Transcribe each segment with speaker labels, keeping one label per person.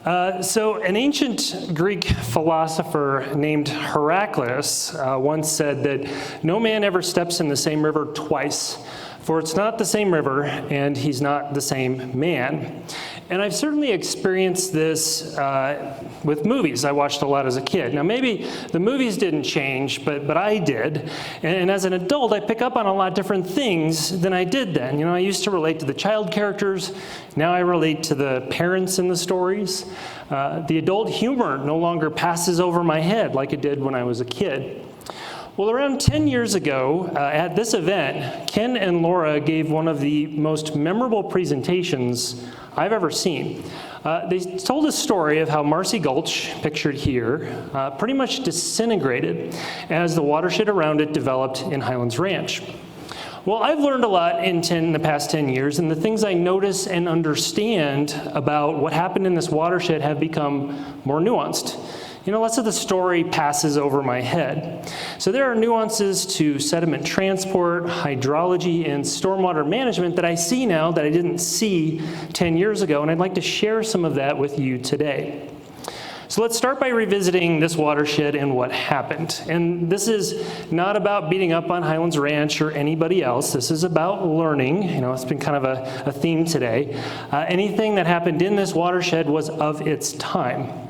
Speaker 1: So an ancient Greek philosopher named Heraclitus once said that no man ever steps in the same river twice, for it's not the same river and he's not the same man. And I've certainly experienced this with movies. I watched a lot as a kid. Now maybe the movies didn't change, but I did. And as an adult, I pick up on a lot different things than I did then. You know, I used to relate to the child characters. Now I relate to the parents in the stories. The adult humor no longer passes over my head like it did when I was a kid. Well, around 10 years ago, at this event, Ken and Laura gave one of the most memorable presentations I've ever seen. They told a story of how Marcy Gulch, pictured here, pretty much disintegrated as the watershed around it developed in Highlands Ranch. Well, I've learned a lot in the past 10 years, and the things I notice and understand about what happened in this watershed have become more nuanced. You know, less of the story passes over my head. So there are nuances to sediment transport, hydrology, and stormwater management that I see now that I didn't see 10 years ago, and I'd like to share some of that with you today. So let's start by revisiting this watershed and what happened. And this is not about beating up on Highlands Ranch or anybody else. This is about learning. You know, it's been kind of a theme today. Anything that happened in this watershed was of its time.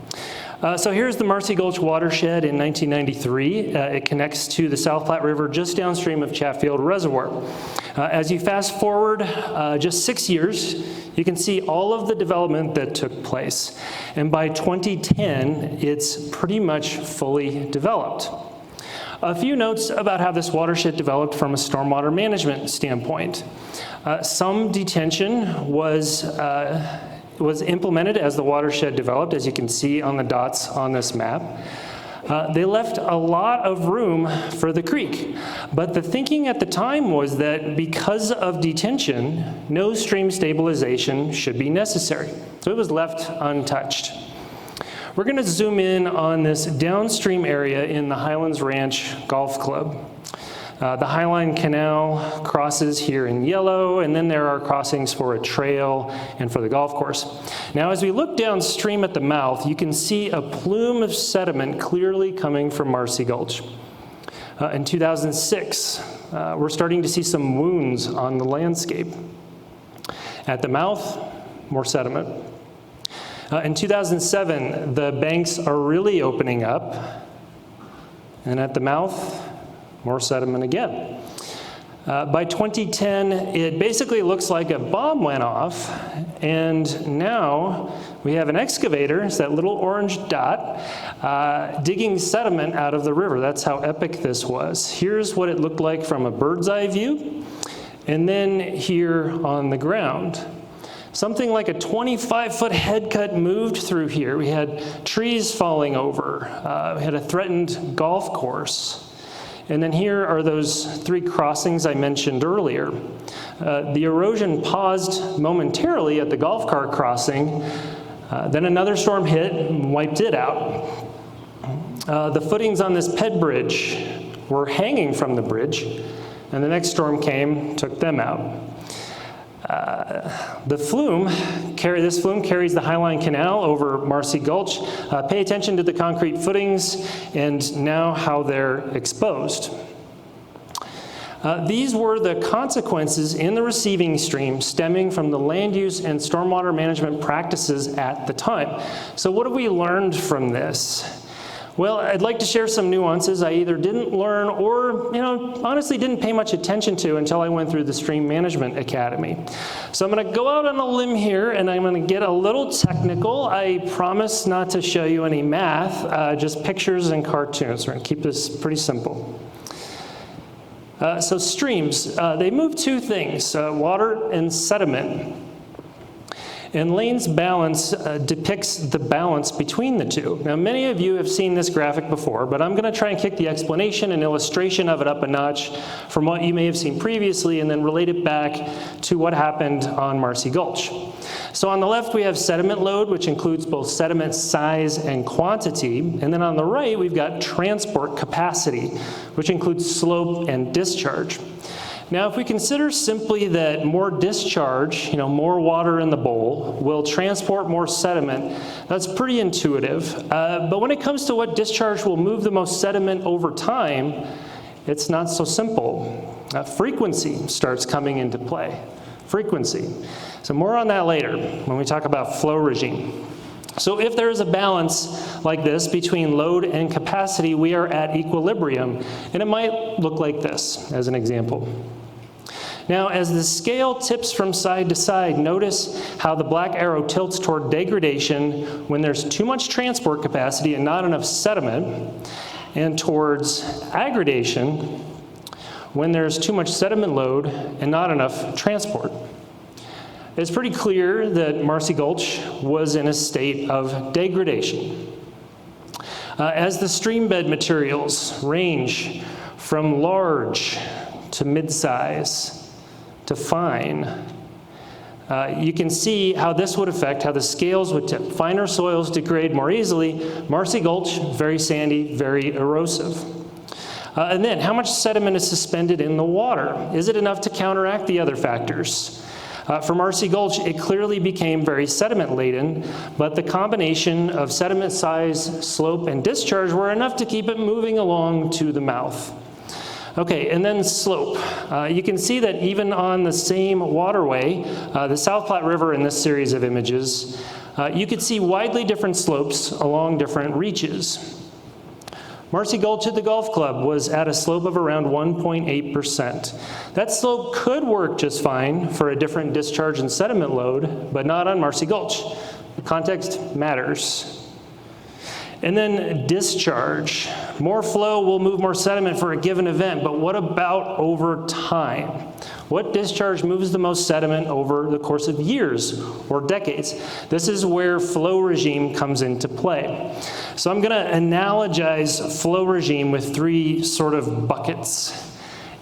Speaker 1: So here's the Marcy Gulch watershed in 1993. It connects to the South Platte River just downstream of Chatfield Reservoir. As you fast forward just 6 years, you can see all of the development that took place. And by 2010, it's pretty much fully developed. A few notes about how this watershed developed from a stormwater management standpoint. Some detention was implemented as the watershed developed, as you can see on the dots on this map. They left a lot of room for the creek, but the thinking at the time was that because of detention, no stream stabilization should be necessary. So it was left untouched. We're going to zoom in on this downstream area in the Highlands Ranch Golf Club. The Highline Canal crosses here in yellow, and then there are crossings for a trail and for the golf course. Now, as we look downstream at the mouth, you can see a plume of sediment clearly coming from Marcy Gulch. In 2006, we're starting to see some wounds on the landscape. At the mouth, more sediment. In 2007, the banks are really opening up, and at the mouth, more sediment again. By 2010, it basically looks like a bomb went off, and now we have an excavator, it's that little orange dot, digging sediment out of the river. That's how epic this was. Here's what it looked like from a bird's eye view, and then here on the ground. Something like a 25-foot head cut moved through here. We had trees falling over. We had a threatened golf course. And then here are those 3 crossings I mentioned earlier. The erosion paused momentarily at the golf cart crossing. Then another storm hit and wiped it out. The footings on this ped bridge were hanging from the bridge, and the next storm came, took them out. This flume carries the Highline Canal over Marcy Gulch. Pay attention to the concrete footings and now how they're exposed. These were the consequences in the receiving stream stemming from the land use and stormwater management practices at the time. So what have we learned from this? Well, I'd like to share some nuances I either didn't learn or, honestly didn't pay much attention to until I went through the Stream Management Academy. So I'm going to go out on a limb here and I'm going to get a little technical. I promise not to show you any math, just pictures and cartoons. We're going to keep this pretty simple. So streams, they move 2 things, water and sediment. And Lane's balance depicts the balance between the 2. Now, many of you have seen this graphic before, but I'm going to try and kick the explanation and illustration of it up a notch from what you may have seen previously and then relate it back to what happened on Marcy Gulch. So on the left, we have sediment load, which includes both sediment size and quantity. And then on the right, we've got transport capacity, which includes slope and discharge. Now, if we consider simply that more discharge, more water in the bowl, will transport more sediment, that's pretty intuitive. But when it comes to what discharge will move the most sediment over time, it's not so simple. Frequency starts coming into play. Frequency. So more on that later when we talk about flow regime. So if there is a balance like this between load and capacity, we are at equilibrium, and it might look like this as an example. Now, as the scale tips from side to side, notice how the black arrow tilts toward degradation when there's too much transport capacity and not enough sediment, and towards aggradation when there's too much sediment load and not enough transport. It's pretty clear that Marcy Gulch was in a state of degradation. As the stream bed materials range from large to mid-size to fine, you can see how this would affect how the scales would tip. Finer soils degrade more easily. Marcy Gulch, very sandy, very erosive. And then, how much sediment is suspended in the water? Is it enough to counteract the other factors? For Marcy Gulch, it clearly became very sediment-laden, but the combination of sediment size, slope, and discharge were enough to keep it moving along to the mouth. Okay, and then slope. You can see that even on the same waterway, the South Platte River in this series of images, you could see widely different slopes along different reaches. Marcy Gulch at the golf club was at a slope of around 1.8%. That slope could work just fine for a different discharge and sediment load, but not on Marcy Gulch. The context matters. And then discharge. More flow will move more sediment for a given event, but what about over time? What discharge moves the most sediment over the course of years or decades? This is where flow regime comes into play. So I'm going to analogize flow regime with three sort of buckets.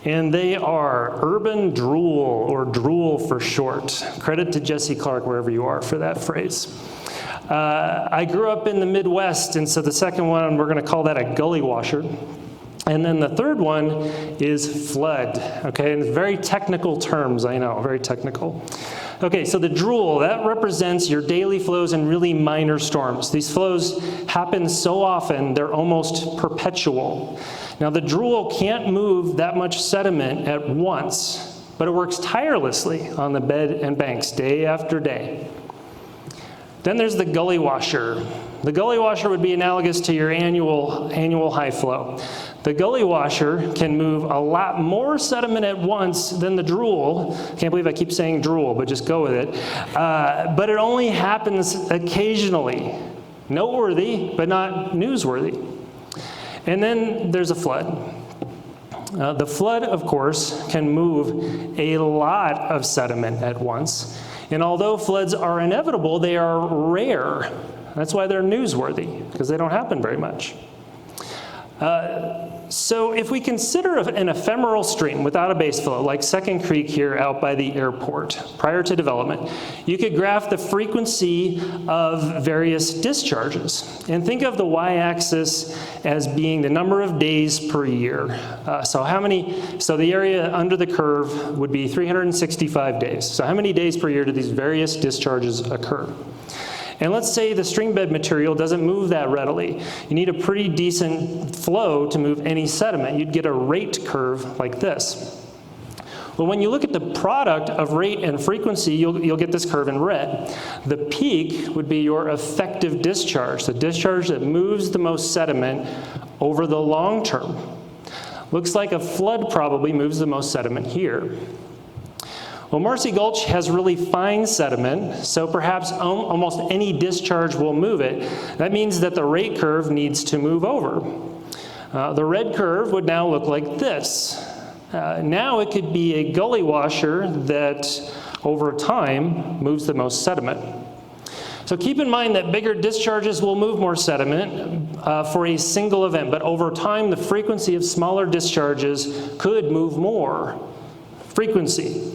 Speaker 1: And they are urban drool, or drool for short. Credit to Jesse Clark, wherever you are, for that phrase. I grew up in the Midwest, and so the second one, we're going to call that a gully washer. And then the third one is flood, okay? And very technical terms, I know, very technical. Okay, so the drool, that represents your daily flows and really minor storms. These flows happen so often, they're almost perpetual. Now, the drool can't move that much sediment at once, but it works tirelessly on the bed and banks day after day. Then there's the gully washer. The gully washer would be analogous to your annual high flow. The gully washer can move a lot more sediment at once than the drool. Can't believe I keep saying drool, but just go with it. But it only happens occasionally. Noteworthy, but not newsworthy. And then there's a flood. The flood, of course, can move a lot of sediment at once. And although floods are inevitable, they are rare. That's why they're newsworthy, because they don't happen very much. So if we consider an ephemeral stream without a base flow, like Second Creek here out by the airport, prior to development, you could graph the frequency of various discharges. And think of the y-axis as being the number of days per year. So the area under the curve would be 365 days. So how many days per year do these various discharges occur? And let's say the stream bed material doesn't move that readily. You need a pretty decent flow to move any sediment. You'd get a rate curve like this. Well, when you look at the product of rate and frequency, you'll get this curve in red. The peak would be your effective discharge, the discharge that moves the most sediment over the long term. Looks like a flood probably moves the most sediment here. Well, Marcy Gulch has really fine sediment, so perhaps almost any discharge will move it. That means that the rate curve needs to move over. The red curve would now look like this. Now it could be a gully washer that, over time, moves the most sediment. So keep in mind that bigger discharges will move more sediment for a single event, but over time, the frequency of smaller discharges could move more frequency.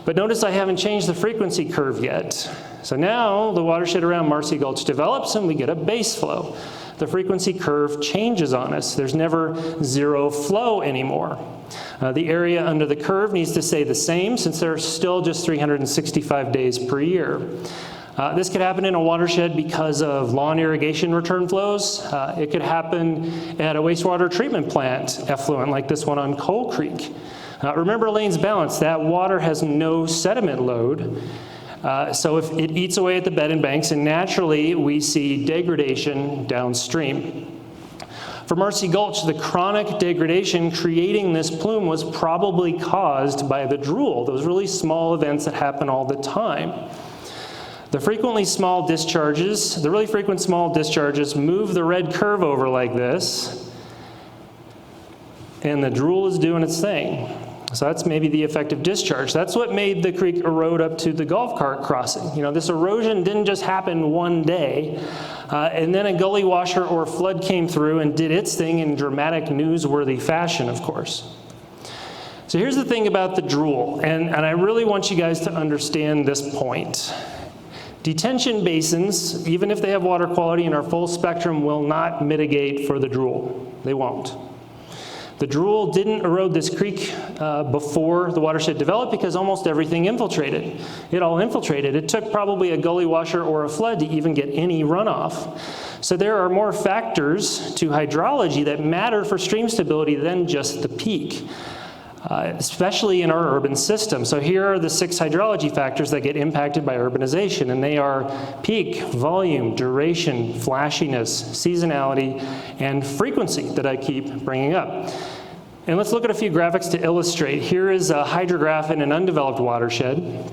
Speaker 1: But notice I haven't changed the frequency curve yet. So now the watershed around Marcy Gulch develops and we get a base flow. The frequency curve changes on us. There's never zero flow anymore. The area under the curve needs to stay the same since there are still just 365 days per year. This could happen in a watershed because of lawn irrigation return flows. It could happen at a wastewater treatment plant effluent like this one on Coal Creek. Remember Lane's balance, that water has no sediment load. So if it eats away at the bed and banks, and naturally we see degradation downstream. For Marcy Gulch, the chronic degradation creating this plume was probably caused by the drool, those really small events that happen all the time. The really frequent small discharges move the red curve over like this, and the drool is doing its thing. So that's maybe the effective discharge. That's what made the creek erode up to the golf cart crossing. You know, this erosion didn't just happen one day, and then a gully washer or flood came through and did its thing in dramatic, newsworthy fashion, of course. So here's the thing about the drool, and I really want you guys to understand this point. Detention basins, even if they have water quality in our full spectrum, will not mitigate for the drool. They won't. The drool didn't erode this creek before the watershed developed because almost everything infiltrated. It all infiltrated. It took probably a gully washer or a flood to even get any runoff. So there are more factors to hydrology that matter for stream stability than just the peak, especially in our urban system. So here are the 6 hydrology factors that get impacted by urbanization, and they are peak, volume, duration, flashiness, seasonality, and frequency that I keep bringing up. And let's look at a few graphics to illustrate. Here is a hydrograph in an undeveloped watershed.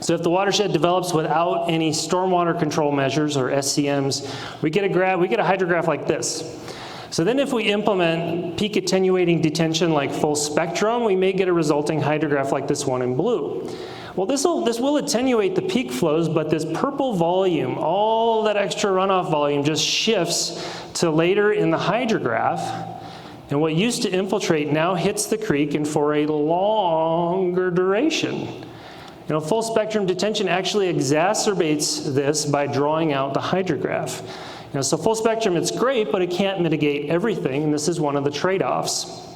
Speaker 1: So if the watershed develops without any stormwater control measures or SCMs, we get a hydrograph like this. So then if we implement peak attenuating detention like full spectrum, we may get a resulting hydrograph like this one in blue. Well, this will attenuate the peak flows, but this purple volume, all that extra runoff volume just shifts to later in the hydrograph, and what used to infiltrate now hits the creek and for a longer duration. You know, full spectrum detention actually exacerbates this by drawing out the hydrograph. You know, so full spectrum, it's great, but it can't mitigate everything, and this is one of the trade-offs.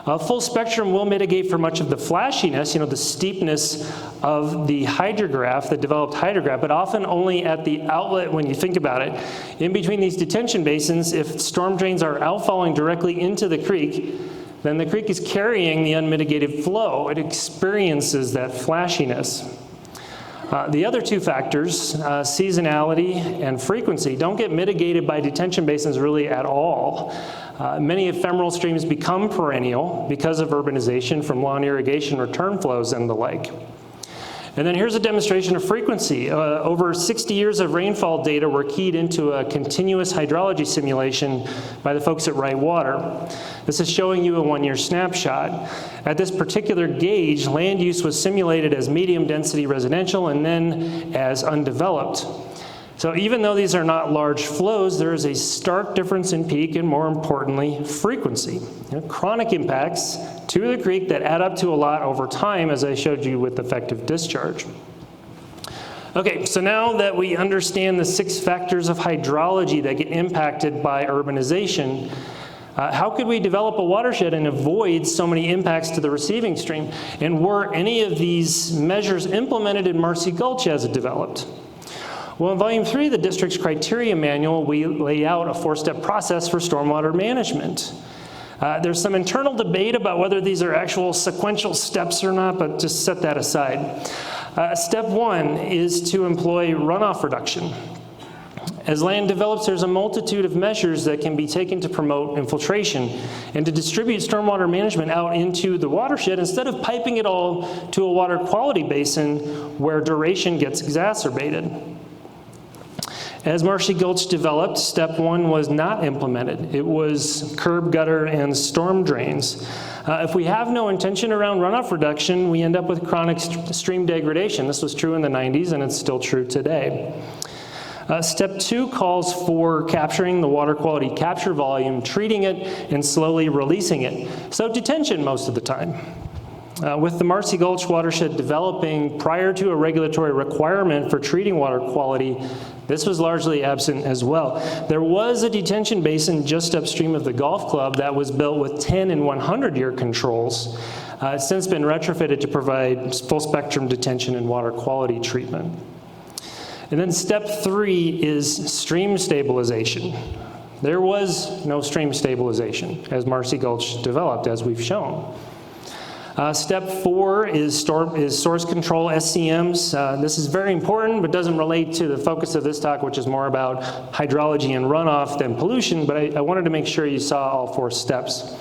Speaker 1: Full spectrum will mitigate for much of the flashiness, you know, the steepness of the hydrograph, the developed hydrograph, but often only at the outlet when you think about it. In between these detention basins, if storm drains are outfalling directly into the creek, then the creek is carrying the unmitigated flow. It experiences that flashiness. The other 2 factors, seasonality and frequency, don't get mitigated by detention basins really at all. Many ephemeral streams become perennial because of urbanization from lawn irrigation return flows and the like. And then here's a demonstration of frequency. Over 60 years of rainfall data were keyed into a continuous hydrology simulation by the folks at Wright Water. This is showing you a 1-year snapshot. At this particular gauge, land use was simulated as medium density residential and then as undeveloped. So even though these are not large flows, there is a stark difference in peak and, more importantly, frequency. You know, chronic impacts to the creek that add up to a lot over time, as I showed you with effective discharge. Okay, so now that we understand the 6 factors of hydrology that get impacted by urbanization, how could we develop a watershed and avoid so many impacts to the receiving stream? And were any of these measures implemented in Marcy Gulch as it developed? Well, in Volume 3 of the district's criteria manual, we lay out a 4-step process for stormwater management. There's some internal debate about whether these are actual sequential steps or not, but just set that aside. Step 1 is to employ runoff reduction. As land develops, there's a multitude of measures that can be taken to promote infiltration and to distribute stormwater management out into the watershed instead of piping it all to a water quality basin where duration gets exacerbated. As Marcy Gulch developed, step 1 was not implemented. It was curb, gutter, and storm drains. If we have no intention around runoff reduction, we end up with chronic stream degradation. This was true in the 90s, and it's still true today. Step 2 calls for capturing the water quality capture volume, treating it, and slowly releasing it. So detention most of the time. With the Marcy Gulch watershed developing prior to a regulatory requirement for treating water quality This was largely absent as well. There was a detention basin just upstream of the golf club that was built with 10 and 100-year controls. It's since been retrofitted to provide full spectrum detention and water quality treatment. And then step 3 is stream stabilization. There was no stream stabilization as Marcy Gulch developed, as we've shown. Step 4 is source control, SCMs. This is very important, but doesn't relate to the focus of this talk, which is more about hydrology and runoff than pollution, but I wanted to make sure you saw all 4 steps.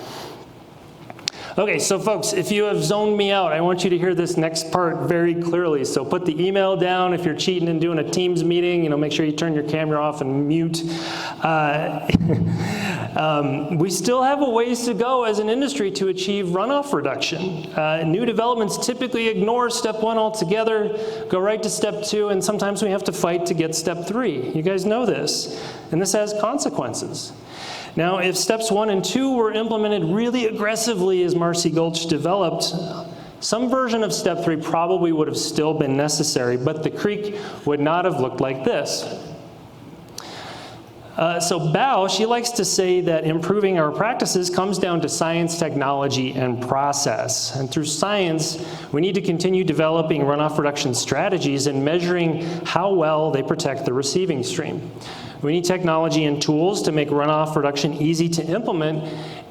Speaker 1: Okay, so folks, if you have zoned me out, I want you to hear this next part very clearly. So put the email down if you're cheating and doing a Teams meeting, make sure you turn your camera off and mute. We still have a ways to go as an industry to achieve runoff reduction. New developments typically ignore step 1 altogether, go right to step 2, and sometimes we have to fight to get step 3. You guys know this, and this has consequences. Now, if steps 1 and 2 were implemented really aggressively as Marcy Gulch developed, some version of step 3 probably would have still been necessary, but the creek would not have looked like this. So Bao, she likes to say that improving our practices comes down to science, technology, and process. And through science, we need to continue developing runoff reduction strategies and measuring how well they protect the receiving stream. We need technology and tools to make runoff reduction easy to implement,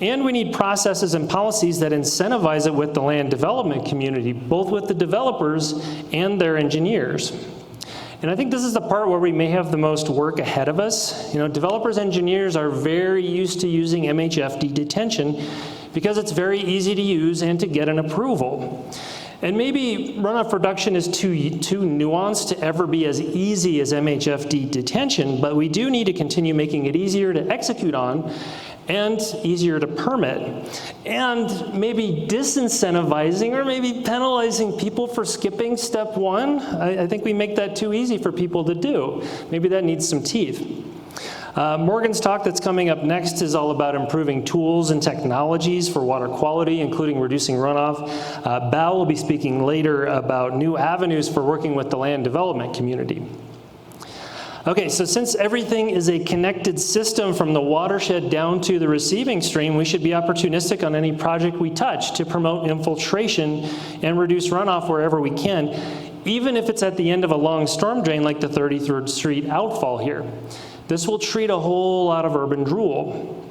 Speaker 1: and we need processes and policies that incentivize it with the land development community, both with the developers and their engineers. And I think this is the part where we may have the most work ahead of us. Developers, engineers are very used to using MHFD detention because it's very easy to use and to get an approval. And maybe runoff reduction is too nuanced to ever be as easy as MHFD detention, but we do need to continue making it easier to execute on and easier to permit. And maybe disincentivizing or maybe penalizing people for skipping step 1. I think we make that too easy for people to do. Maybe that needs some teeth. Morgan's talk that's coming up next is all about improving tools and technologies for water quality, including reducing runoff. Bao will be speaking later about new avenues for working with the land development community. Okay, so since everything is a connected system from the watershed down to the receiving stream, we should be opportunistic on any project we touch to promote infiltration and reduce runoff wherever we can, even if it's at the end of a long storm drain like the 33rd Street outfall here. This will treat a whole lot of urban drool.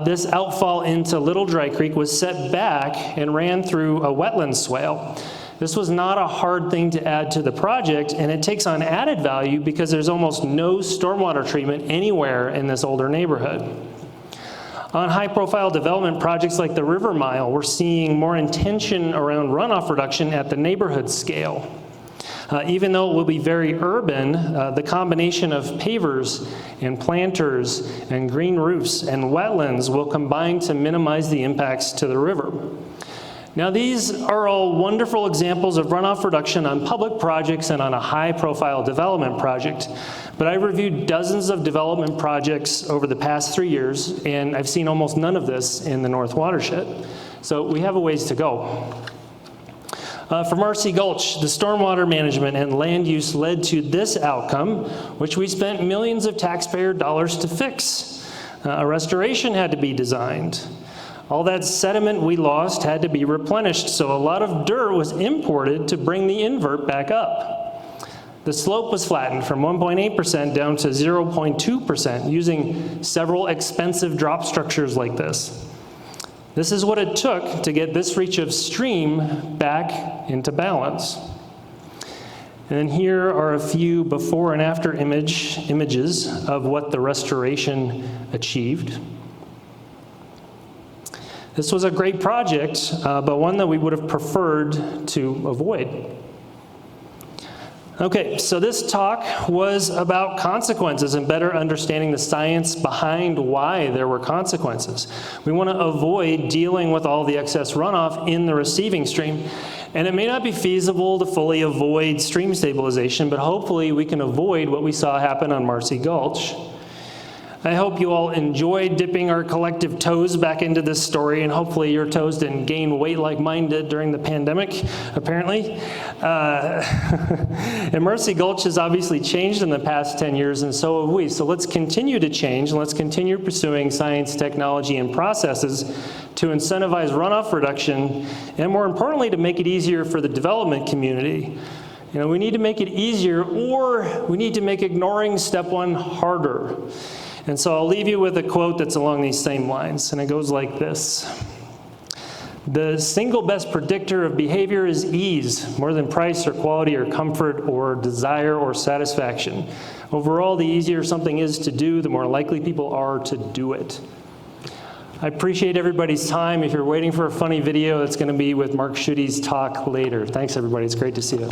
Speaker 1: This outfall into Little Dry Creek was set back and ran through a wetland swale. This was not a hard thing to add to the project, and it takes on added value because there's almost no stormwater treatment anywhere in this older neighborhood. On high-profile development projects like the River Mile, we're seeing more intention around runoff reduction at the neighborhood scale. Even though it will be very urban, the combination of pavers and planters and green roofs and wetlands will combine to minimize the impacts to the river. Now, these are all wonderful examples of runoff reduction on public projects and on a high-profile development project, but I reviewed dozens of development projects over the past 3 years, and I've seen almost none of this in the North Watershed. So we have a ways to go. For Marcy Gulch, the stormwater management and land use led to this outcome, which we spent millions of taxpayer dollars to fix. A restoration had to be designed. All that sediment we lost had to be replenished, so a lot of dirt was imported to bring the invert back up. The slope was flattened from 1.8% down to 0.2% using several expensive drop structures like this. This is what it took to get this reach of stream back into balance. And then here are a few before and after images of what the restoration achieved. This was a great project, but one that we would have preferred to avoid. Okay, so this talk was about consequences and better understanding the science behind why there were consequences. We want to avoid dealing with all the excess runoff in the receiving stream. And it may not be feasible to fully avoid stream stabilization, but hopefully we can avoid what we saw happen on Marcy Gulch. I hope you all enjoyed dipping our collective toes back into this story, and hopefully your toes didn't gain weight like mine did during the pandemic, apparently. And Marcy Gulch has obviously changed in the past 10 years, and so have we. So let's continue to change, and let's continue pursuing science, technology, and processes to incentivize runoff reduction, and more importantly, to make it easier for the development community. You know, we need to make it easier, or we need to make ignoring step one harder. And so I'll leave you with a quote that's along these same lines, and it goes like this. The single best predictor of behavior is ease, more than price or quality or comfort or desire or satisfaction. Overall, the easier something is to do, the more likely people are to do it. I appreciate everybody's time. If you're waiting for a funny video, it's going to be with Mark Schuette's talk later. Thanks, everybody. It's great to see you.